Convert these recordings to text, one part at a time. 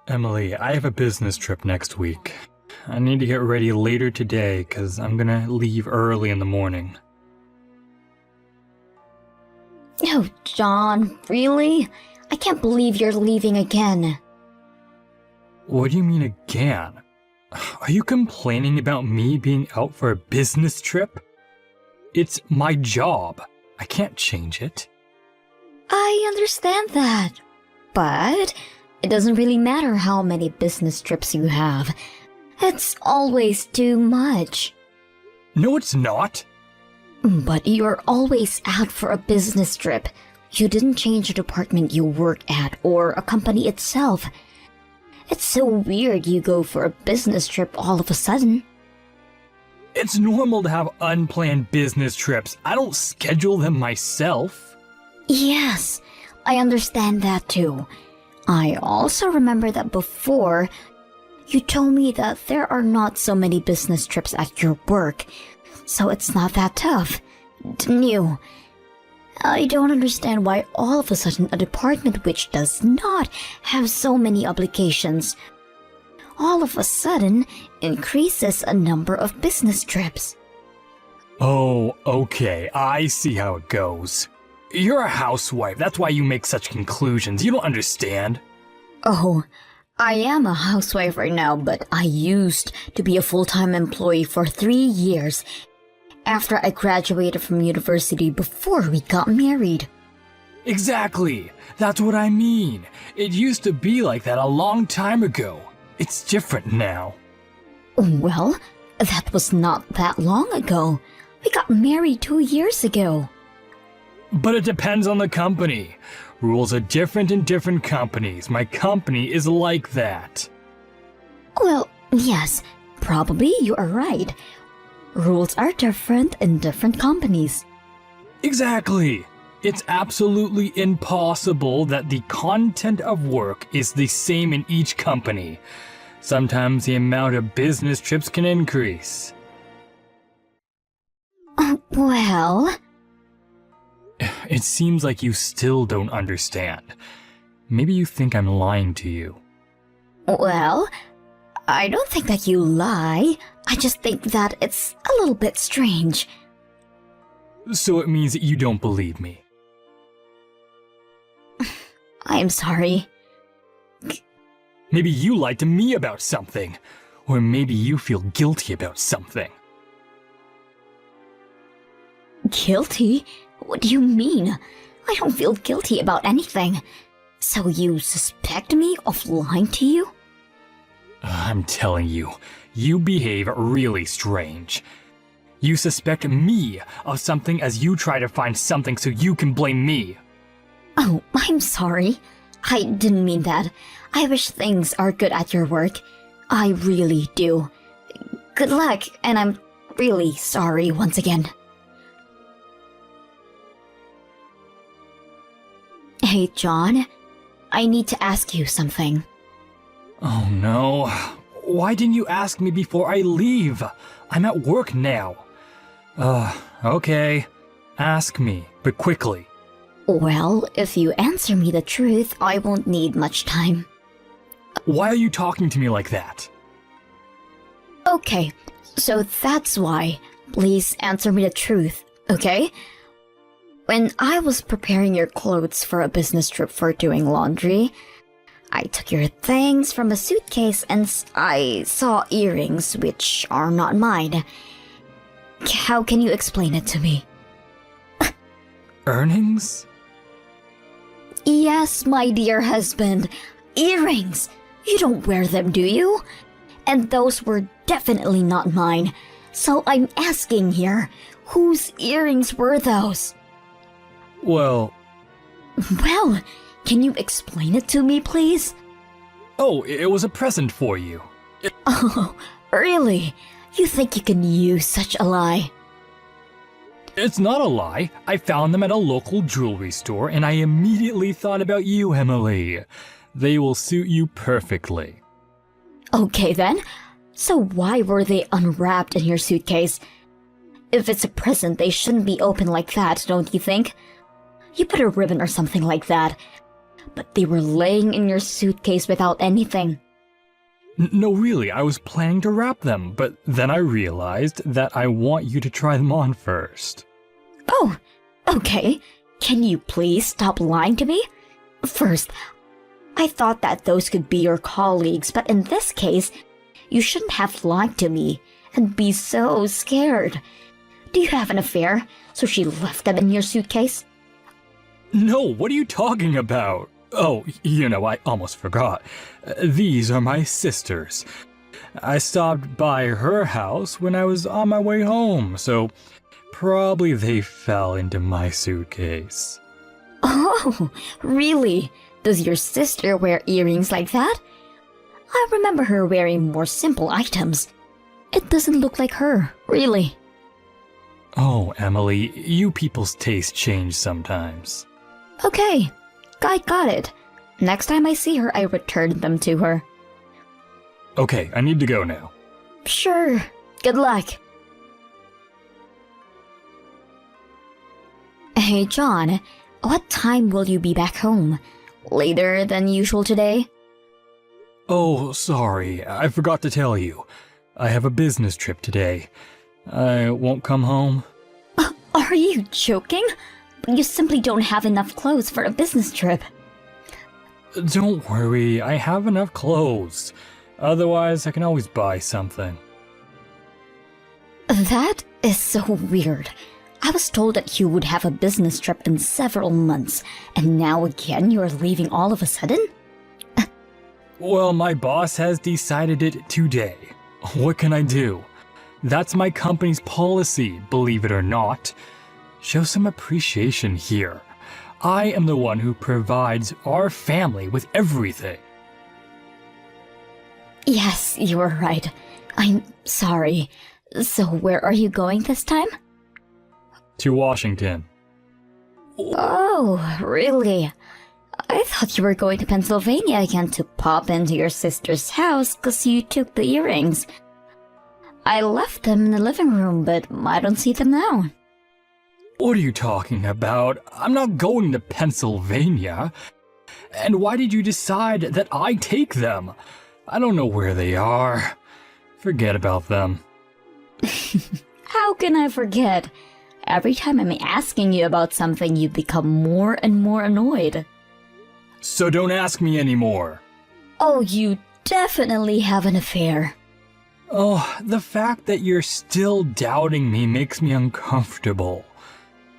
Emily, I have a business trip next week. I need to get ready later today because I'm gonna leave early in the morning. Oh, John, really? I can't believe you're leaving again. What do you mean again? Are you complaining about me being out for a business trip? It's my job. I can't change it. I understand that. But it doesn't really matter how many business trips you have. It's always too much. No, it's not. But you're always out for a business trip. You didn't change the department you work at or a company itself. It's so weird you go for a business trip all of a sudden. It's normal to have unplanned business trips. I don't schedule them myself. Yes, I understand that too. I also remember that before, you told me that there are not so many business trips at your work, so it's not that tough, didn't you? I don't understand why all of a sudden a department which does not have so many obligations all of a sudden increases a number of business trips. Oh, okay, I see how it goes. You're a housewife, that's why you make such conclusions. You don't understand. Oh, I am a housewife right now, but I used to be a full-time employee for 3 years after I graduated from university before we got married. Exactly, that's what I mean. It used to be like that a long time ago. It's different now. Well, that was not that long ago. We got married 2 years ago. But it depends on the company. Rules are different in different companies. My company is like that. Well, yes, probably you are right. Rules are different in different companies. Exactly. It's absolutely impossible that the content of work is the same in each company. Sometimes the amount of business trips can increase. Well... It seems like you still don't understand. Maybe you think I'm lying to you. Well, I don't think that you lie. I just think that it's a little bit strange. So it means that you don't believe me. I'm sorry. Maybe you lied to me about something. Or maybe you feel guilty about something. Guilty? What do you mean? I don't feel guilty about anything. So you suspect me of lying to you? I'm telling you, you behave really strange. You suspect me of something as you try to find something so you can blame me. Oh, I'm sorry. I didn't mean that. I wish things are good at your work. I really do. Good luck, and I'm really sorry once again. Hey, John. I need to ask you something. Oh no. Why didn't you ask me before I leave? I'm at work now. Okay. Ask me, but quickly. Well, if you answer me the truth, I won't need much time. Why are you talking to me like that? Okay, so that's why. Please answer me the truth, okay? When I was preparing your clothes for a business trip for doing laundry, I took your things from a suitcase and I saw earrings which are not mine. How can you explain it to me? Earnings? Yes, my dear husband. Earrings! You don't wear them, do you? And those were definitely not mine. So I'm asking here, whose earrings were those? Well, can you explain it to me, please? Oh, it was a present for you. Oh, really? You think you can use such a lie? It's not a lie. I found them at a local jewelry store and I immediately thought about you, Emily. They will suit you perfectly. Okay then. So why were they unwrapped in your suitcase? If it's a present, they shouldn't be open like that, don't you think? You put a ribbon or something like that. but they were laying in your suitcase without anything. No, really, I was planning to wrap them, but then I realized that I want you to try them on first. Oh, okay. Can you please stop lying to me? First, I thought that those could be your colleagues, but in this case, you shouldn't have lied to me and be so scared. Do you have an affair, so she left them in your suitcase? No, what are you talking about? Oh, I almost forgot. These are my sisters. I stopped by her house when I was on my way home, so probably they fell into my suitcase. Oh, really? Does your sister wear earrings like that? I remember her wearing more simple items. It doesn't look like her, really. Oh, Emily, you people's taste change sometimes. Okay, I got it. Next time I see her, I return them to her. Okay, I need to go now. Sure, good luck. Hey, John, what time will you be back home? Later than usual today? Oh, sorry, I forgot to tell you. I have a business trip today. I won't come home. Are you joking? You simply don't have enough clothes for a business trip. Don't worry, I have enough clothes. Otherwise, I can always buy something. That is so weird. I was told that you would have a business trip in several months, and now again you're leaving all of a sudden? Well, my boss has decided it today. What can I do? That's my company's policy, believe it or not. Show some appreciation here. I am the one who provides our family with everything. Yes, you are right. I'm sorry. So where are you going this time? To Washington. Oh, really? I thought you were going to Pennsylvania again to pop into your sister's house because you took the earrings. I left them in the living room, but I don't see them now. What are you talking about? I'm not going to Pennsylvania. And why did you decide that I take them? I don't know where they are. Forget about them. How can I forget? Every time I'm asking you about something, you become more and more annoyed. So don't ask me anymore. Oh, you definitely have an affair. Oh, the fact that you're still doubting me makes me uncomfortable.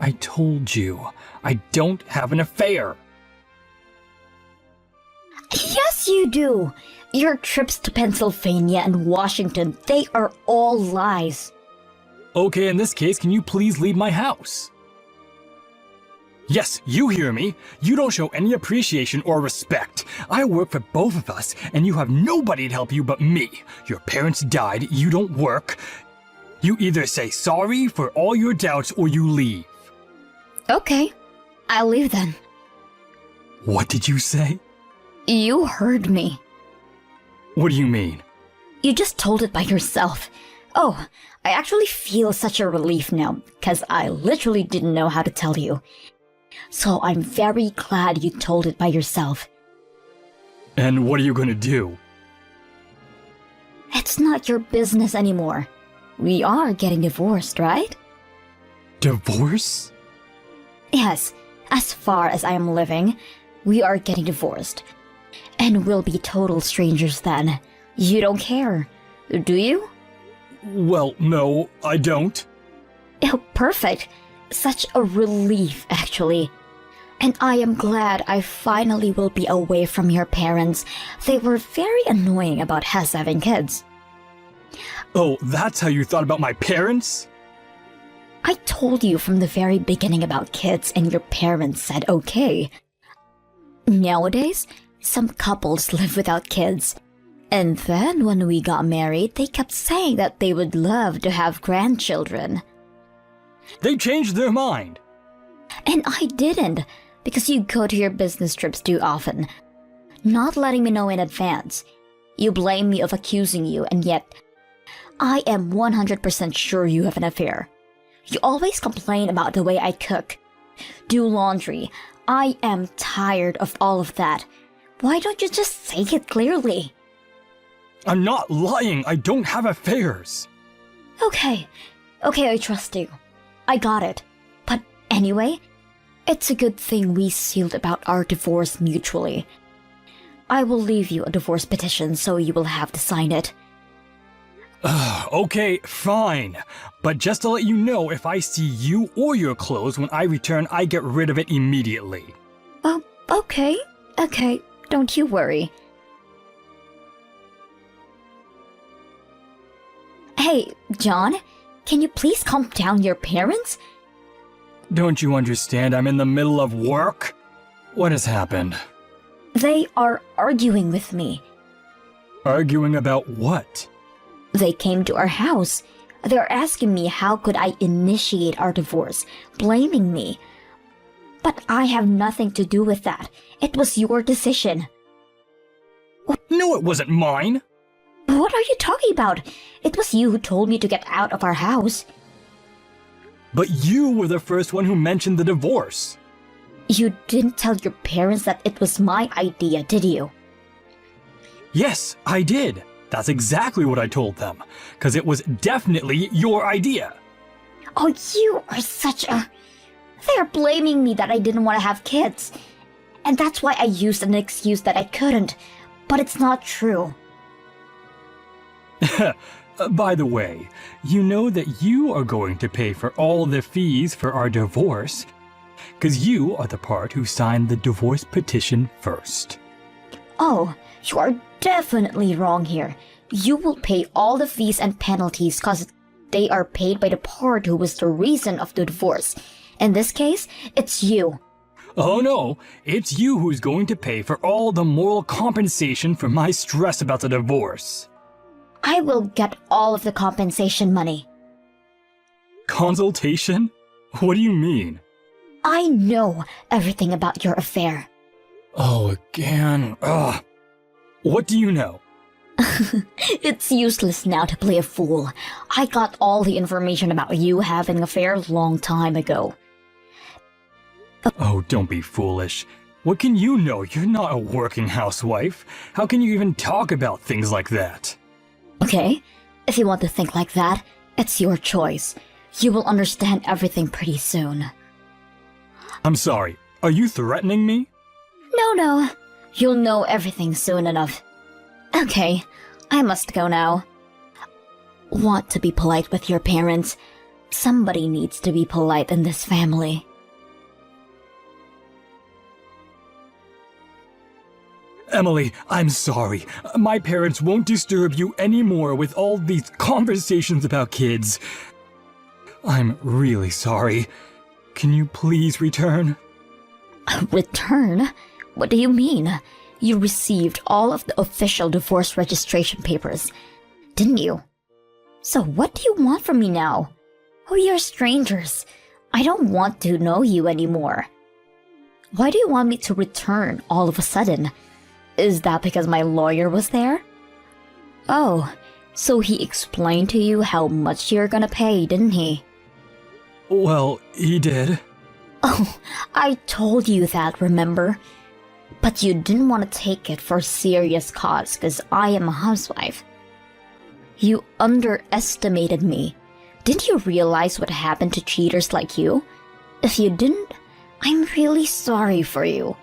I told you, I don't have an affair. Yes, you do. Your trips to Pennsylvania and Washington, they are all lies. Okay, in this case, can you please leave my house? Yes, you hear me. You don't show any appreciation or respect. I work for both of us, and you have nobody to help you but me. Your parents died, you don't work. You either say sorry for all your doubts or you leave. Okay, I'll leave then. What did you say? You heard me. What do you mean? You just told it by yourself. Oh, I actually feel such a relief now, because I literally didn't know how to tell you. So I'm very glad you told it by yourself. And what are you gonna do? It's not your business anymore. We are getting divorced, right? Divorce? Yes, as far as I am living, we are getting divorced. And we'll be total strangers then. You don't care, do you? Well, no, I don't. Oh, perfect. Such a relief, actually. And I am glad I finally will be away from your parents. They were very annoying about us having kids. Oh, that's how you thought about my parents? I told you from the very beginning about kids and your parents said okay. Nowadays, some couples live without kids. And then when we got married, they kept saying that they would love to have grandchildren. They changed their mind. And I didn't, because you go to your business trips too often, not letting me know in advance. You blame me of accusing you, and yet I am 100% sure you have an affair. You always complain about the way I cook, do laundry, I am tired of all of that. Why don't you just say it clearly? I'm not lying. I don't have affairs. Okay, I trust you. I got it. But anyway, it's a good thing we sealed about our divorce mutually. I will leave you a divorce petition so you will have to sign it. Okay, fine. But just to let you know, if I see you or your clothes when I return, I get rid of it immediately. Oh, okay. Don't you worry. Hey, John, can you please calm down your parents? Don't you understand? I'm in the middle of work. What has happened? They are arguing with me. Arguing about what? They came to our house. They're asking me how could I initiate our divorce, blaming me. But I have nothing to do with that. It was your decision. No, it wasn't mine. What are you talking about? It was you who told me to get out of our house. But you were the first one who mentioned the divorce. You didn't tell your parents that it was my idea, did you? Yes, I did. That's exactly what I told them. 'Cause it was definitely your idea. Oh, you are such a... They're blaming me that I didn't want to have kids. And that's why I used an excuse that I couldn't. But it's not true. By the way, you know that you are going to pay for all the fees for our divorce. 'Cause you are the part who signed the divorce petition first. Oh, you are definitely wrong here. You will pay all the fees and penalties because they are paid by the part who was the reason of the divorce. In this case, it's you. Oh no, it's you who's going to pay for all the moral compensation for my stress about the divorce. I will get all of the compensation money. Consultation? What do you mean? I know everything about your affair. Oh, again. Ugh. What do you know? It's useless now to play a fool. I got all the information about you having an affair a long time ago. Oh, don't be foolish. What can you know? You're not a working housewife. How can you even talk about things like that? Okay, if you want to think like that, it's your choice. You will understand everything pretty soon. I'm sorry. Are you threatening me? No. You'll know everything soon enough. Okay, I must go now. Want to be polite with your parents. Somebody needs to be polite in this family. Emily, I'm sorry. My parents won't disturb you anymore with all these conversations about kids. I'm really sorry. Can you please return? Return? What do you mean? You received all of the official divorce registration papers, didn't you? So what do you want from me now? We are strangers. I don't want to know you anymore. Why do you want me to return all of a sudden? Is that because my lawyer was there? Oh, so he explained to you how much you're gonna pay, didn't he? Well, he did. Oh, I told you that, remember? But you didn't want to take it for a serious cause because I am a housewife. You underestimated me. Didn't you realize what happened to cheaters like you? If you didn't, I'm really sorry for you.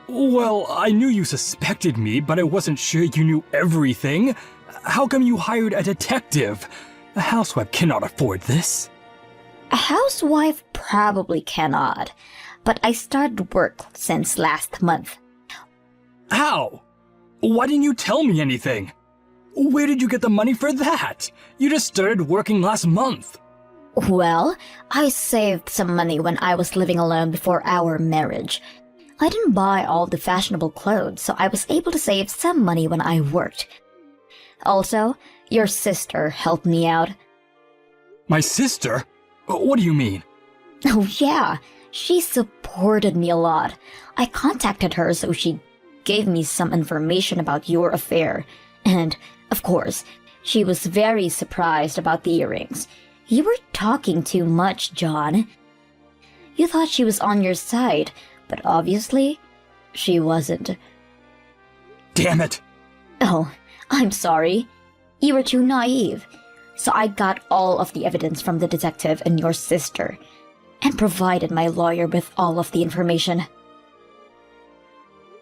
Well, I knew you suspected me, but I wasn't sure you knew everything. How come you hired a detective? A housewife cannot afford this. A housewife probably cannot, but I started work since last month. How? Why didn't you tell me anything? Where did you get the money for that? You just started working last month. Well, I saved some money when I was living alone before our marriage. I didn't buy all the fashionable clothes, so I was able to save some money when I worked. Also, your sister helped me out. My sister? What do you mean? Oh yeah, she supported me a lot. I contacted her so she gave me some information about your affair. And, of course, she was very surprised about the earrings. You were talking too much, John. You thought she was on your side, but obviously, she wasn't. Damn it! Oh, I'm sorry. You were too naive. So I got all of the evidence from the detective and your sister, and provided my lawyer with all of the information.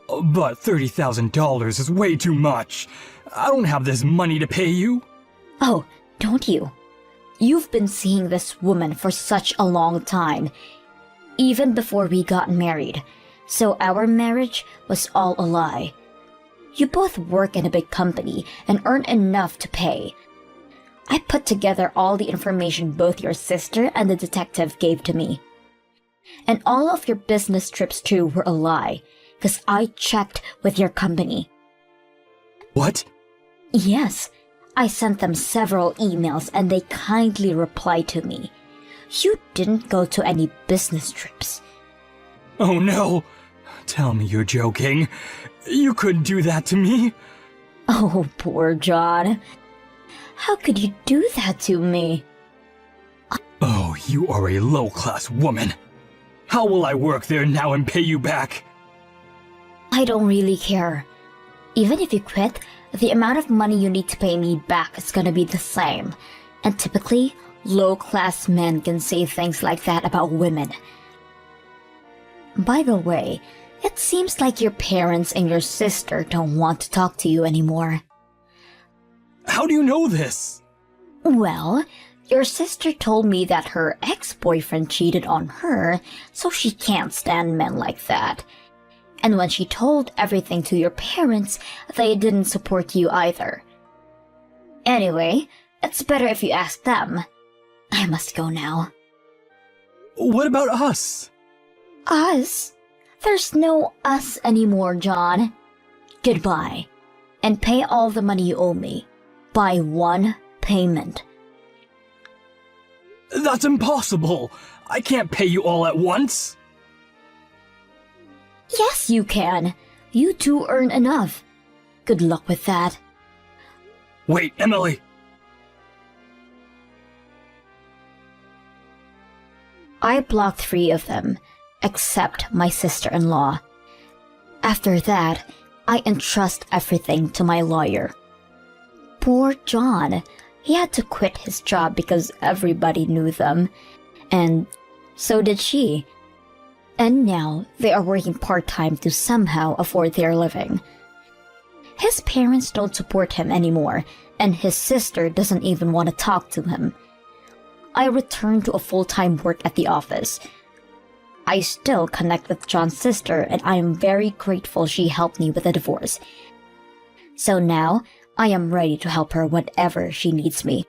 But $30,000 is way too much. I don't have this money to pay you. Oh, don't you? You've been seeing this woman for such a long time, even before we got married, so our marriage was all a lie. You both work in a big company and earn enough to pay. I put together all the information both your sister and the detective gave to me. And all of your business trips too were a lie, because I checked with your company. What? Yes, I sent them several emails and they kindly replied to me. You didn't go to any business trips. Oh no! Tell me you're joking. You couldn't do that to me. Oh, poor John. How could you do that to me? Oh, you are a low-class woman. How will I work there now and pay you back? I don't really care. Even if you quit, the amount of money you need to pay me back is gonna be the same. And typically, low-class men can say things like that about women. By the way, it seems like your parents and your sister don't want to talk to you anymore. How do you know this? Well, your sister told me that her ex-boyfriend cheated on her, so she can't stand men like that. And when she told everything to your parents, they didn't support you either. Anyway, it's better if you ask them. I must go now. What about us? Us? There's no us anymore, John. Goodbye. And pay all the money you owe me. By one payment. That's impossible. I can't pay you all at once. Yes, you can. You two earn enough. Good luck with that. Wait, Emily. I blocked 3 of them, except my sister-in-law. After that, I entrust everything to my lawyer. Poor John. He had to quit his job because everybody knew them. And so did she. And now they are working part-time to somehow afford their living. His parents don't support him anymore, and his sister doesn't even want to talk to him. I returned to a full-time work at the office. I still connect with John's sister, and I am very grateful she helped me with the divorce. So now, I am ready to help her whenever she needs me.